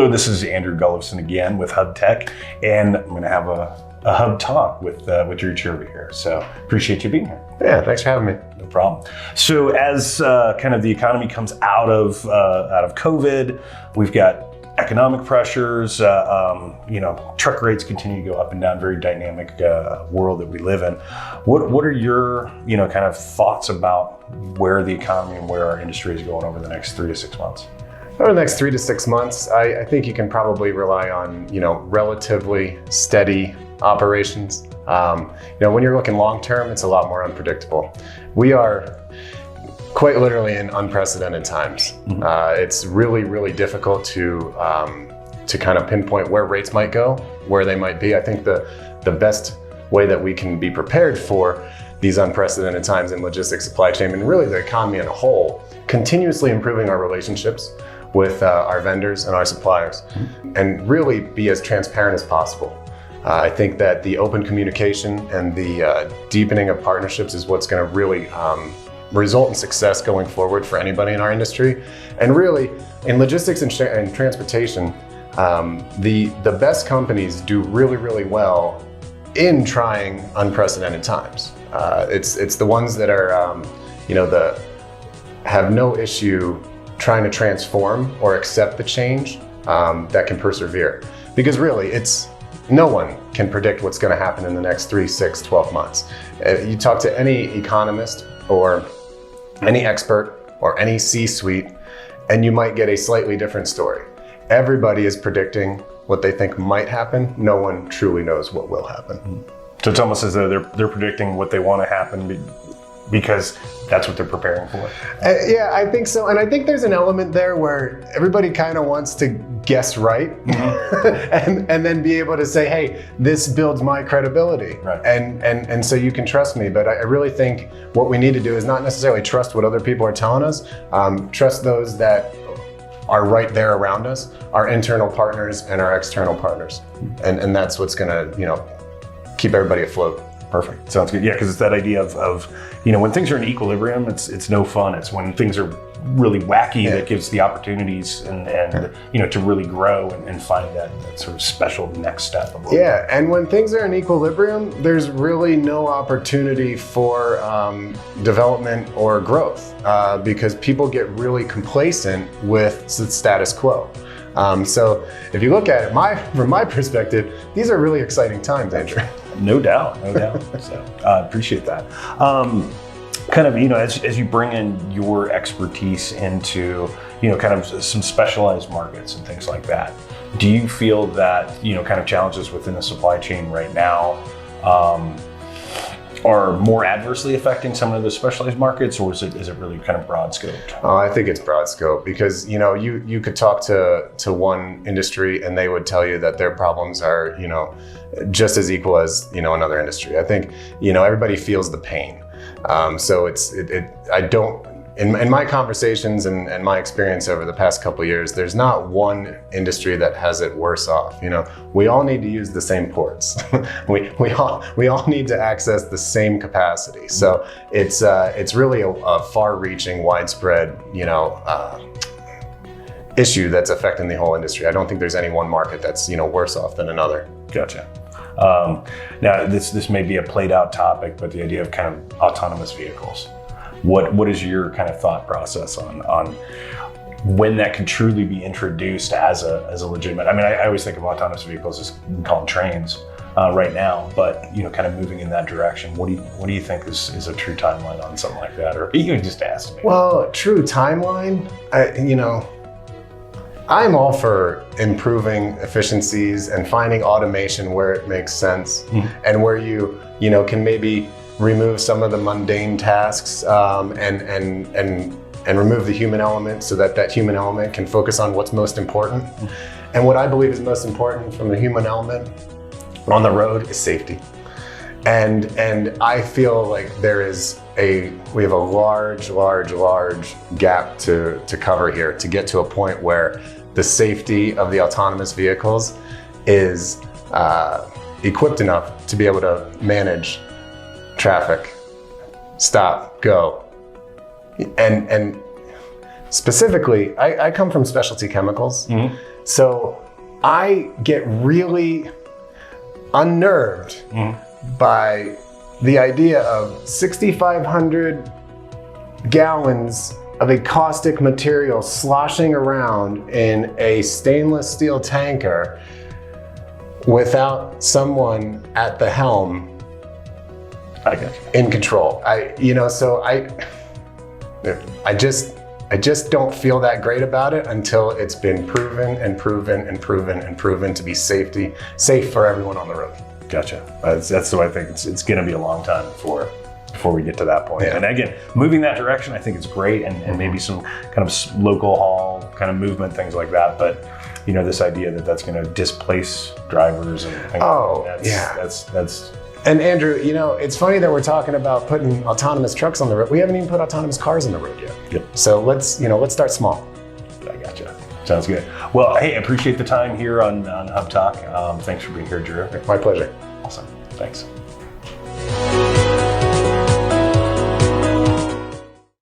Hello, this is Andrew Gullifson again with Hubtek, and I'm going to have a hub talk with Drew Cherba here. So appreciate you being here. Yeah, thanks for having me. No problem. So as kind of the economy comes out of COVID, we've got economic pressures. Truck rates continue to go up and down. Very dynamic world that we live in. What are your kind of thoughts about where the economy and where our industry is going over the next 3 to 6 months? Over the next 3 to 6 months, I think you can probably rely on, relatively steady operations. When you're looking long term, it's a lot more unpredictable. We are quite literally in unprecedented times. It's really, really difficult to kind of pinpoint where rates might go, where they might be. I think the best way that we can be prepared for these unprecedented times in logistics, supply chain, and really the economy as a whole, continuously improving our relationships with our vendors and our suppliers, and really be as transparent as possible. I think that the open communication and the deepening of partnerships is what's going to really result in success going forward for anybody in our industry. And really, in logistics and transportation, the best companies do really, really well in trying unprecedented times. It's the ones that are, have no issue trying to transform or accept the change that can persevere. Because really, no one can predict what's going to happen in the next 3, 6, 12 months. You talk to any economist or any expert or any C-suite, and you might get a slightly different story. Everybody is predicting what they think might happen. No one truly knows what will happen. So it's almost as though they're predicting what they want to happen because that's what they're preparing for. Yeah, I think so. And I think there's an element there where everybody kind of wants to guess right, and then be able to say, hey, this builds my credibility. Right. And so you can trust me. But I really think what we need to do is not necessarily trust what other people are telling us, trust those that are right there around us, our internal partners and our external partners. And that's what's gonna, keep everybody afloat. Perfect. Sounds good. Yeah, because it's that idea of when things are in equilibrium, it's no fun. It's when things are really wacky that gives the opportunities and to really grow and find that sort of special next step. Yeah, and when things are in equilibrium, there's really no opportunity for development or growth because people get really complacent with the status quo. So if you look at it from my perspective, these are really exciting times, Andrew. No doubt. So I appreciate that. As you bring in your expertise into, kind of some specialized markets and things like that, do you feel that, kind of challenges within the supply chain right now are more adversely affecting some of the specialized markets, or is it really kind of broad scoped? Oh, I think it's broad scope because, you could talk to one industry and they would tell you that their problems are, just as equal as, another industry. I think, everybody feels the pain. So in my conversations and my experience over the past couple of years, there's not one industry that has it worse off. We all need to use the same ports. we all need to access the same capacity. So it's really a far-reaching, widespread, issue that's affecting the whole industry. I don't think there's any one market that's worse off than another. Gotcha. Now this may be a played out topic, but the idea of kind of autonomous vehicles. What is your kind of thought process on when that can truly be introduced as a legitimate? I mean, I always think of autonomous vehicles as calling trains right now, but kind of moving in that direction. What do you think is a true timeline on something like that, or you can just ask me? Well, true timeline, I'm all for improving efficiencies and finding automation where it makes sense, and where you can maybe remove some of the mundane tasks and remove the human element so that human element can focus on what's most important. And what I believe is most important from the human element on the road is safety. And I feel like we have a large gap to cover here to get to a point where the safety of the autonomous vehicles is equipped enough to be able to manage traffic, stop, go. And specifically, I come from specialty chemicals. Mm-hmm. So I get really unnerved by the idea of 6,500 gallons of a caustic material sloshing around in a stainless steel tanker without someone at the helm in control. I just don't feel that great about it until it's been proven and proven and proven and proven to be safe for everyone on the road. Gotcha. That's why I think it's going to be a long time before we get to that point. Yeah. And again, moving that direction, I think it's great, and maybe some kind of local haul kind of movement, things like that. But this idea that that's going to displace drivers and things like that, that's. And Andrew, it's funny that we're talking about putting autonomous trucks on the road. We haven't even put autonomous cars on the road yet. Yep. So let's start small. I gotcha. Sounds good. Well, hey, I appreciate the time here on Hubtek. Thanks for being here, Drew. My pleasure. Awesome. Thanks.